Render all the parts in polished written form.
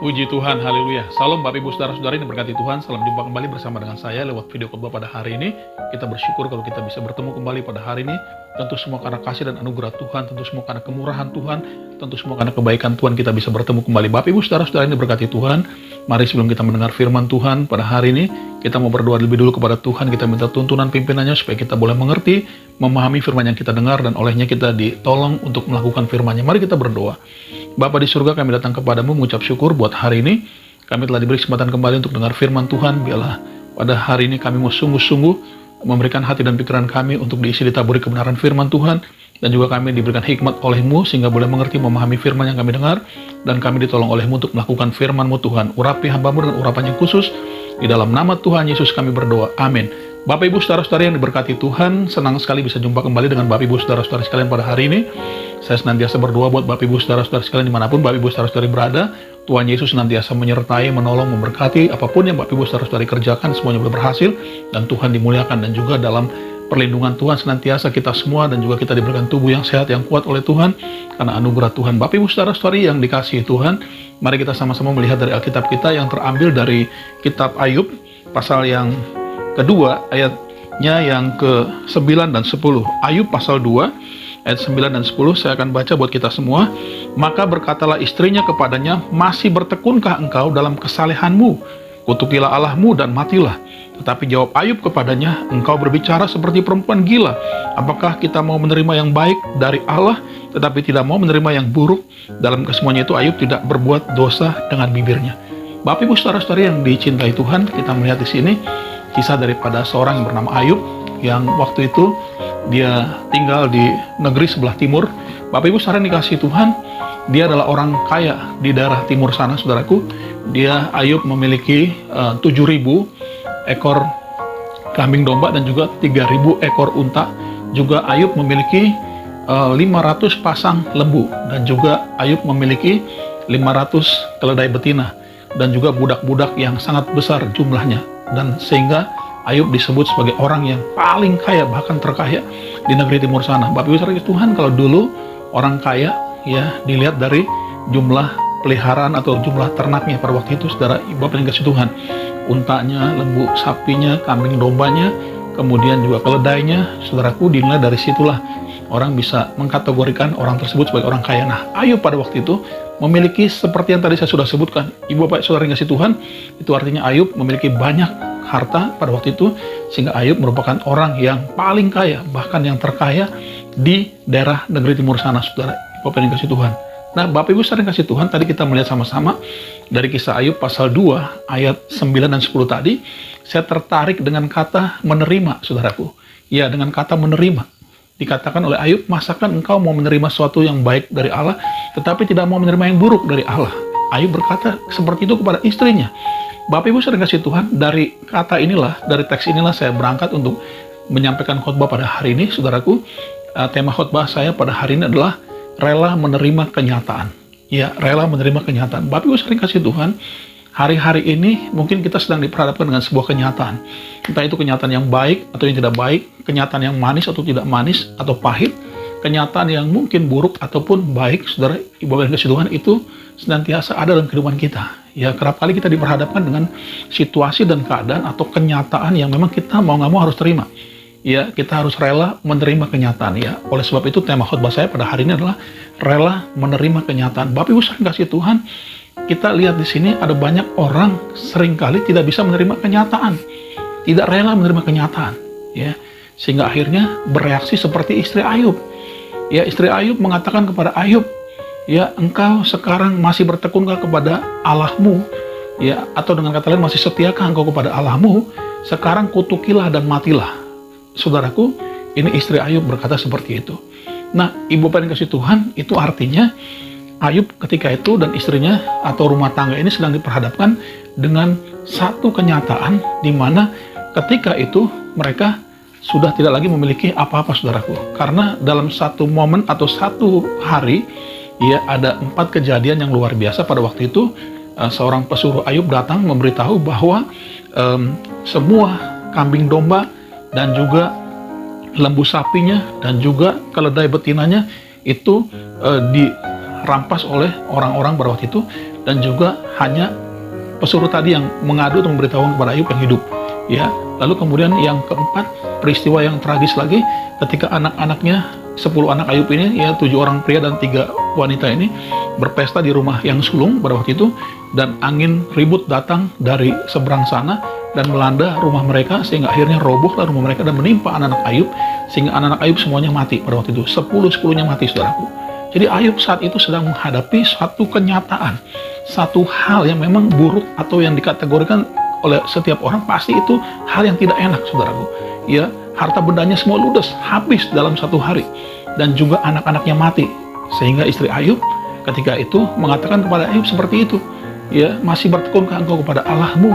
Puji Tuhan, haleluya. Salam Bapak Ibu Saudara-saudari yang berkati Tuhan. Salam jumpa kembali bersama dengan saya lewat video khotbah pada hari ini. Kita bersyukur kalau kita bisa bertemu kembali pada hari ini. Tentu semua karena kasih dan anugerah Tuhan, tentu semua karena kemurahan Tuhan, tentu semua karena kebaikan Tuhan kita bisa bertemu kembali. Bapak Ibu Saudara-saudari yang berkati Tuhan, mari sebelum kita mendengar firman Tuhan pada hari ini, kita mau berdoa lebih dulu kepada Tuhan. Kita minta tuntunan pimpinannya supaya kita boleh mengerti, memahami firman yang kita dengar, dan olehnya kita ditolong untuk melakukan firman-Nya. Mari kita berdoa. Bapa di surga, kami datang kepadamu mengucap syukur buat hari ini. Kami telah diberi kesempatan kembali untuk dengar firman Tuhan. Biarlah pada hari ini kami mau sungguh-sungguh memberikan hati dan pikiran kami untuk diisi ditaburi kebenaran firman Tuhan. Dan juga kami diberikan hikmat oleh-Mu sehingga boleh mengerti, memahami firman yang kami dengar. Dan kami ditolong oleh-Mu untuk melakukan firman-Mu Tuhan. Urapi hamba-Mu dengan urapan yang khusus. Di dalam nama Tuhan Yesus kami berdoa. Amin. Bapak Ibu Saudara-saudari yang diberkati Tuhan, senang sekali bisa jumpa kembali dengan Bapak Ibu Saudara-saudari sekalian pada hari ini. Saya senantiasa berdoa buat Bapak Ibu Saudara-saudari sekalian dimanapun Bapak Ibu Saudara-saudari berada. Tuhan Yesus senantiasa menyertai, menolong, memberkati. Apapun yang Bapak Ibu Saudara-saudari kerjakan, semuanya boleh berhasil. Dan Tuhan dimuliakan. Dan juga dalam perlindungan Tuhan senantiasa kita semua. Dan juga kita diberikan tubuh yang sehat, yang kuat oleh Tuhan. Karena anugerah Tuhan. Bapak Ibu Saudara-saudari yang dikasihi Tuhan, mari kita sama-sama melihat dari Alkitab kita yang terambil dari kitab Ayub. Pasal yang kedua, ayatnya yang ke-9 dan 10. Ayub pasal 2, ayat 9 dan 10, saya akan baca buat kita semua. Maka berkatalah istrinya kepadanya, masih bertekunkah engkau dalam kesalehanmu? Kutukilah Allahmu dan matilah. Tetapi jawab Ayub kepadanya, engkau berbicara seperti perempuan gila. Apakah kita mau menerima yang baik dari Allah, tetapi tidak mau menerima yang buruk? Dalam kesemuanya itu Ayub tidak berbuat dosa dengan bibirnya. Bapak Ibu Saudara-saudari yang dicintai Tuhan, kita melihat di sini kisah daripada seorang yang bernama Ayub, yang waktu itu dia tinggal di negeri sebelah timur. Bapak Ibu Saudara yang dikasihi Tuhan, dia adalah orang kaya di daerah timur sana, saudaraku. Dia Ayub memiliki 7.000 ekor kambing domba dan juga 3.000 ekor unta. Juga Ayub memiliki 500 pasang lembu, dan juga Ayub memiliki 500 keledai betina, dan juga budak-budak yang sangat besar jumlahnya. Dan sehingga Ayub disebut sebagai orang yang paling kaya, bahkan terkaya di negeri timur sana. Bapak Ibu Saudara Tuhan, kalau dulu orang kaya ya dilihat dari jumlah peliharaan atau jumlah ternaknya pada waktu itu, saudara Bapak yang kasih Tuhan. Untanya, lembu sapinya, kambing dombanya, kemudian juga keledainya, saudaraku, dinilai dari situlah orang bisa mengkategorikan orang tersebut sebagai orang kaya. Nah, Ayub pada waktu itu memiliki seperti yang tadi saya sudah sebutkan. Ibu Bapak Saudara yang kasih Tuhan, itu artinya Ayub memiliki banyak harta pada waktu itu, sehingga Ayub merupakan orang yang paling kaya, bahkan yang terkaya di daerah negeri timur sana, saudara Bapak yang kasih Tuhan. Nah, Bapak Ibu Saudara yang kasih Tuhan, tadi kita melihat sama-sama dari kisah Ayub pasal 2 ayat 9 dan 10 tadi, saya tertarik dengan kata menerima, saudaraku. Ya, dengan kata menerima. Dikatakan oleh Ayub, masakan engkau mau menerima sesuatu yang baik dari Allah, tetapi tidak mau menerima yang buruk dari Allah? Ayub berkata seperti itu kepada istrinya. Bapak Ibu Saudara kasih Tuhan, dari kata inilah, dari teks inilah saya berangkat untuk menyampaikan khotbah pada hari ini, saudaraku. Tema khotbah saya pada hari ini adalah rela menerima kenyataan. Ya, rela menerima kenyataan. Bapak Ibu Saudara kasih Tuhan, hari-hari ini mungkin kita sedang diperhadapkan dengan sebuah kenyataan. Entah itu kenyataan yang baik atau yang tidak baik, kenyataan yang manis atau tidak manis, atau pahit, kenyataan yang mungkin buruk ataupun baik, saudara Ibu Bapak yang kasih Tuhan, itu senantiasa ada dalam kehidupan kita. Ya, kerap kali kita diperhadapkan dengan situasi dan keadaan atau kenyataan yang memang kita mau nggak mau harus terima. Ya, kita harus rela menerima kenyataan. Ya, oleh sebab itu tema khotbah saya pada hari ini adalah rela menerima kenyataan. Bapak Ibu Saudara kasih Tuhan, kita lihat di sini ada banyak orang seringkali tidak bisa menerima kenyataan, tidak rela menerima kenyataan, ya, sehingga akhirnya bereaksi seperti istri Ayub. Ya, istri Ayub mengatakan kepada Ayub, ya, engkau sekarang masih bertekunkah kepada Allahmu, ya, atau dengan kata lain masih setiakah engkau kepada Allahmu? Sekarang kutukilah dan matilah. Saudaraku, ini istri Ayub berkata seperti itu. Nah, Ibu Bapak yang kasih Tuhan, itu artinya Ayub ketika itu dan istrinya atau rumah tangga ini sedang diperhadapkan dengan satu kenyataan di mana ketika itu mereka sudah tidak lagi memiliki apa-apa, saudaraku. Karena dalam satu momen atau satu hari, ya, ada 4 kejadian yang luar biasa pada waktu itu. Seorang pesuruh Ayub datang memberitahu bahwa semua kambing domba dan juga lembu sapinya dan juga keledai betinanya itu dirampas oleh orang-orang pada waktu itu, dan juga hanya pesuruh tadi yang mengadu atau memberitahu kepada Ayub yang hidup. Ya, lalu kemudian yang keempat, peristiwa yang tragis lagi ketika anak-anaknya 10 anak Ayub ini, ya 7 orang pria dan 3 wanita ini berpesta di rumah yang sulung pada waktu itu, dan angin ribut datang dari seberang sana dan melanda rumah mereka sehingga akhirnya robohlah rumah mereka dan menimpa anak-anak Ayub, sehingga anak-anak Ayub semuanya mati pada waktu itu. 10-10-nya mati, saudaraku. Jadi Ayub saat itu sedang menghadapi satu kenyataan, satu hal yang memang buruk atau yang dikategorikan oleh setiap orang pasti itu hal yang tidak enak, saudaraku. Ya, harta bendanya semua ludes, habis dalam satu hari, dan juga anak-anaknya mati, sehingga istri Ayub ketika itu mengatakan kepada Ayub seperti itu, ya, masih bertekunkah engkau kepada Allahmu?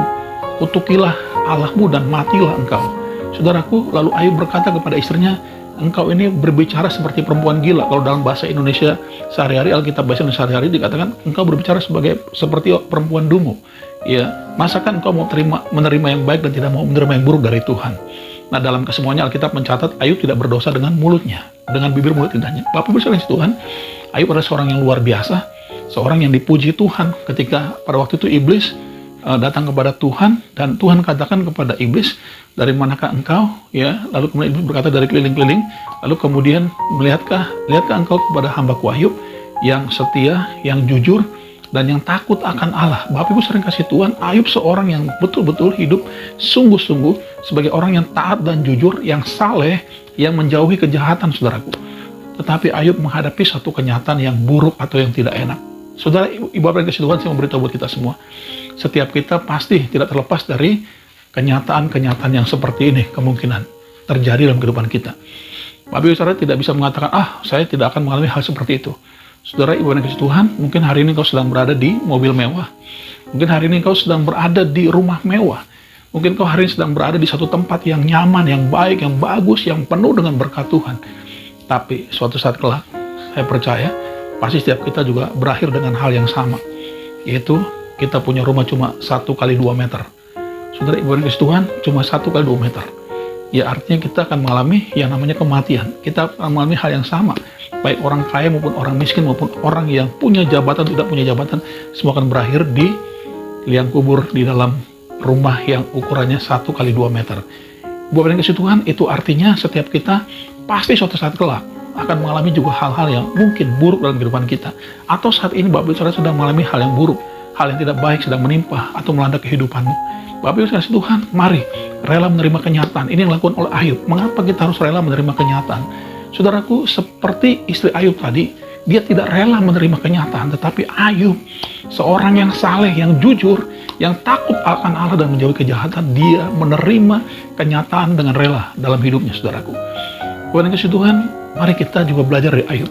Kutukilah Allahmu dan matilah engkau. Saudaraku, lalu Ayub berkata kepada istrinya, engkau ini berbicara seperti perempuan gila. Kalau dalam bahasa Indonesia sehari-hari, Alkitab bahasa Indonesia sehari-hari dikatakan engkau berbicara seperti perempuan dungu. Ya, masakan engkau mau menerima yang baik dan tidak mau menerima yang buruk dari Tuhan? Nah, dalam kesemuanya Alkitab mencatat Ayub tidak berdosa dengan mulutnya, dengan bibir mulut lidahnya. Bapak Ibu sekalian Tuhan, Ayub adalah seorang yang luar biasa, seorang yang dipuji Tuhan ketika pada waktu itu iblis datang kepada Tuhan, dan Tuhan katakan kepada iblis, dari manakah engkau? Ya, lalu kemudian iblis berkata, dari keliling-keliling. Lalu kemudian lihatkah engkau kepada hambaku Ayub yang setia, yang jujur, dan yang takut akan Allah. Bapak Ibu sering kasih Tuhan, Ayub seorang yang betul-betul hidup sungguh-sungguh sebagai orang yang taat dan jujur, yang saleh, yang menjauhi kejahatan, saudaraku. Tetapi Ayub menghadapi satu kenyataan yang buruk atau yang tidak enak. Saudara, Ibu Bapak yang kasih Tuhan, saya mau beritahu buat kita semua. Setiap kita pasti tidak terlepas dari kenyataan-kenyataan yang seperti ini kemungkinan terjadi dalam kehidupan kita. Bapak Ibu saudara tidak bisa mengatakan, saya tidak akan mengalami hal seperti itu. Saudara, Ibu yang kasih Tuhan, mungkin hari ini kau sedang berada di mobil mewah. Mungkin hari ini kau sedang berada di rumah mewah. Mungkin kau hari ini sedang berada di satu tempat yang nyaman, yang baik, yang bagus, yang penuh dengan berkat Tuhan. Tapi suatu saat kelak, saya percaya, pasti setiap kita juga berakhir dengan hal yang sama. Yaitu, kita punya rumah cuma 1 kali 2 meter. Saudara, Ibu yang kasih Tuhan, cuma 1 kali 2 meter. Ya, artinya kita akan mengalami yang namanya kematian. Kita akan mengalami hal yang sama. Baik orang kaya maupun orang miskin maupun orang yang punya jabatan, tidak punya jabatan, semua akan berakhir di liang kubur di dalam rumah yang ukurannya 1 kali 2 meter. Bapak yang kasih Tuhan, itu artinya setiap kita pasti suatu saat kelak akan mengalami juga hal-hal yang mungkin buruk dalam kehidupan kita. Atau saat ini Bapak Ibu saudara sedang mengalami hal yang buruk, hal yang tidak baik sedang menimpa atau melanda kehidupanmu. Bapak Ibu kasih Tuhan, mari rela menerima kenyataan. Ini yang dilakukan oleh Ayub. Mengapa kita harus rela menerima kenyataan? Saudaraku, seperti istri Ayub tadi, dia tidak rela menerima kenyataan, tetapi Ayub, seorang yang saleh, yang jujur, yang takut akan Allah dan menjauhi kejahatan, dia menerima kenyataan dengan rela dalam hidupnya, saudaraku. Bapak kasih Tuhan, mari kita juga belajar dari Ayub.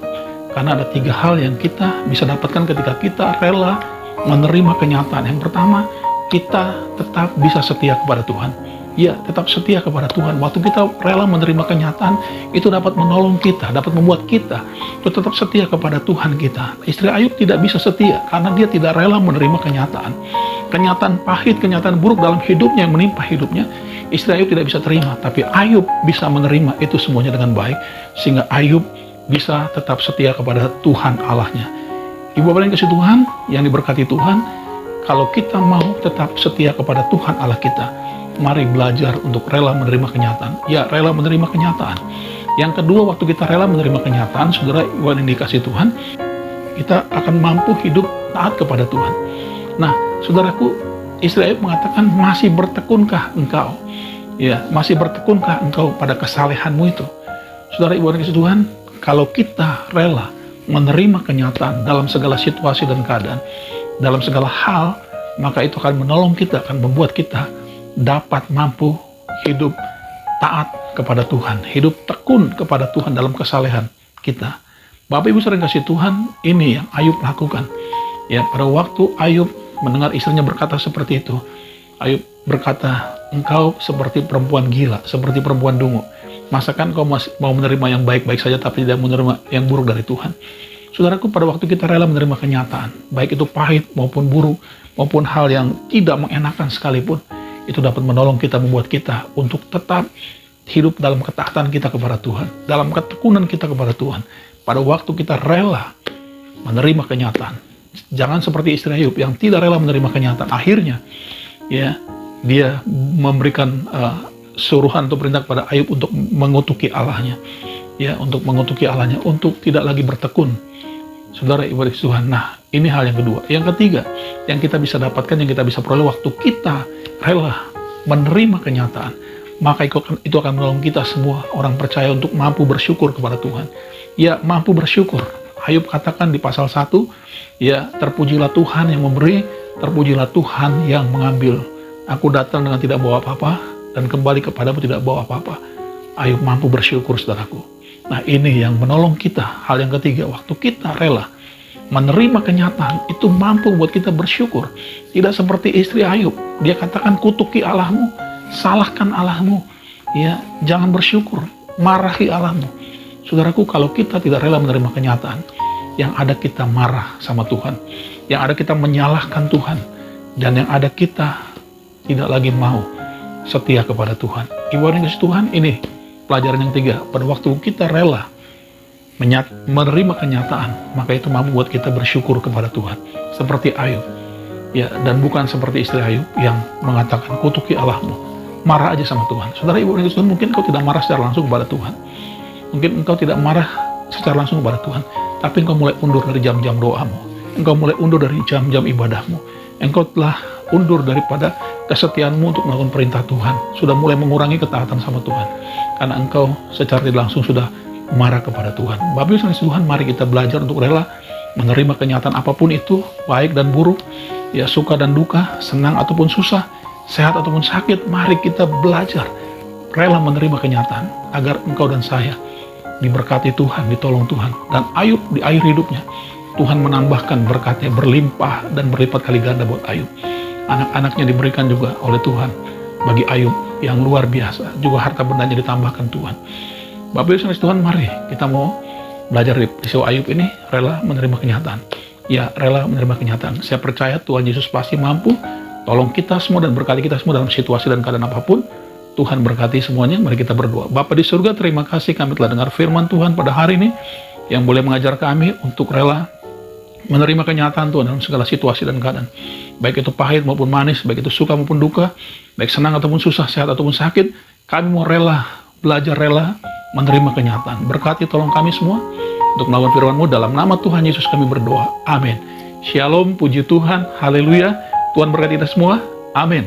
Karena ada 3 hal yang kita bisa dapatkan ketika kita rela menerima kenyataan. Yang pertama, kita tetap bisa setia kepada Tuhan. Ya, tetap setia kepada Tuhan. Waktu kita rela menerima kenyataan, itu dapat menolong kita, dapat membuat kita tetap setia kepada Tuhan kita. Istri Ayub tidak bisa setia karena dia tidak rela menerima kenyataan. Kenyataan pahit, kenyataan buruk dalam hidupnya yang menimpa hidupnya, istri Ayub tidak bisa terima. Tapi Ayub bisa menerima itu semuanya dengan baik, sehingga Ayub bisa tetap setia kepada Tuhan Allahnya. Ibu bapak yang kasih Tuhan, yang diberkati Tuhan, kalau kita mau tetap setia kepada Tuhan Allah kita, mari belajar untuk rela menerima kenyataan. Ya, rela menerima kenyataan. Yang kedua, waktu kita rela menerima kenyataan, saudara, Ibu yang dikasih Tuhan, kita akan mampu hidup taat kepada Tuhan. Nah, saudaraku, istri Ayub mengatakan, masih bertekunkah engkau? Ya, masih bertekunkah engkau pada kesalehanmu itu? Saudara, Ibu yang dikasih Tuhan, kalau kita rela menerima kenyataan dalam segala situasi dan keadaan, dalam segala hal, maka itu akan menolong kita, akan membuat kita dapat mampu hidup taat kepada Tuhan, hidup tekun kepada Tuhan dalam kesalehan kita. Bapak Ibu sering kasih Tuhan, ini yang Ayub lakukan. Ya, pada waktu Ayub mendengar istrinya berkata seperti itu, Ayub berkata, engkau seperti perempuan gila, seperti perempuan dungu. Masakan kau mau menerima yang baik-baik saja tapi tidak menerima yang buruk dari Tuhan? Saudaraku, pada waktu kita rela menerima kenyataan, baik itu pahit maupun buruk, maupun hal yang tidak mengenakan sekalipun, itu dapat menolong kita, membuat kita untuk tetap hidup dalam ketaatan kita kepada Tuhan, dalam ketekunan kita kepada Tuhan. Pada waktu kita rela menerima kenyataan, Jangan seperti istri Ayub yang tidak rela menerima kenyataan. Akhirnya, ya, dia memberikan suruhan atau perintah kepada Ayub untuk mengutuki Allahnya, ya, untuk mengutuki Allahnya, untuk tidak lagi bertekun. Saudara ibadah Tuhan. Nah, ini hal yang kedua. Yang ketiga, yang kita bisa dapatkan, yang kita bisa peroleh waktu kita rela menerima kenyataan, maka itu akan menolong kita semua orang percaya untuk mampu bersyukur kepada Tuhan. Ya, mampu bersyukur. Ayub katakan di pasal 1, ya, terpujilah Tuhan yang memberi, terpujilah Tuhan yang mengambil. Aku datang dengan tidak bawa apa-apa, dan kembali kepadamu tidak bawa apa-apa. Ayub mampu bersyukur, saudaraku. Nah, ini yang menolong kita. Hal yang ketiga, waktu kita rela menerima kenyataan, itu mampu buat kita bersyukur. Tidak seperti istri Ayub. Dia katakan, kutuki Allahmu, salahkan Allahmu. Ya, jangan bersyukur, marahi Allahmu. Saudaraku, kalau kita tidak rela menerima kenyataan, yang ada kita marah sama Tuhan, yang ada kita menyalahkan Tuhan, dan yang ada kita tidak lagi mau setia kepada Tuhan. Ibadah yang kasih Tuhan, ini pelajaran yang 3. Pada waktu kita rela menerima kenyataan, maka itu mampu buat kita bersyukur kepada Tuhan. Seperti Ayub, ya, dan bukan seperti istri Ayub yang mengatakan, kutuki Allahmu, marah aja sama Tuhan. Saudara ibadah yang kasih Tuhan, mungkin kau tidak marah secara langsung kepada Tuhan. Mungkin engkau tidak marah secara langsung kepada Tuhan, tapi engkau mulai undur dari jam-jam doamu. Engkau mulai undur dari jam-jam ibadahmu. Engkau telah undur daripada kesetiaanmu untuk melakukan perintah Tuhan. Sudah mulai mengurangi ketaatan sama Tuhan. Karena engkau secara tidak langsung sudah marah kepada Tuhan. Bapak Ibu Tuhan, mari kita belajar untuk rela menerima kenyataan apapun itu, baik dan buruk, ya, suka dan duka, senang ataupun susah, sehat ataupun sakit. Mari kita belajar rela menerima kenyataan agar engkau dan saya diberkati Tuhan, ditolong Tuhan. Dan Ayub di akhir hidupnya, Tuhan menambahkan berkatnya berlimpah dan berlipat kali ganda buat Ayub. Anak-anaknya diberikan juga oleh Tuhan bagi Ayub yang luar biasa. Juga harta bendanya ditambahkan Tuhan. Bapak Ibu Tuhan, mari kita mau belajar dari peristiwa Ayub ini, rela menerima kenyataan. Ya, rela menerima kenyataan. Saya percaya Tuhan Yesus pasti mampu tolong kita semua dan berkati kita semua dalam situasi dan keadaan apapun. Tuhan berkati semuanya. Mari kita berdoa. Bapa di surga, terima kasih kami telah dengar firman Tuhan pada hari ini, yang boleh mengajar kami untuk rela menerima kenyataan Tuhan dalam segala situasi dan keadaan. Baik itu pahit maupun manis, baik itu suka maupun duka, baik senang ataupun susah, sehat ataupun sakit, kami mau rela, belajar rela menerima kenyataan. Berkati tolong kami semua untuk melakukan firman-Mu. Dalam nama Tuhan Yesus kami berdoa. Amin. Shalom, puji Tuhan, haleluya. Tuhan berkati kita semua. Amin.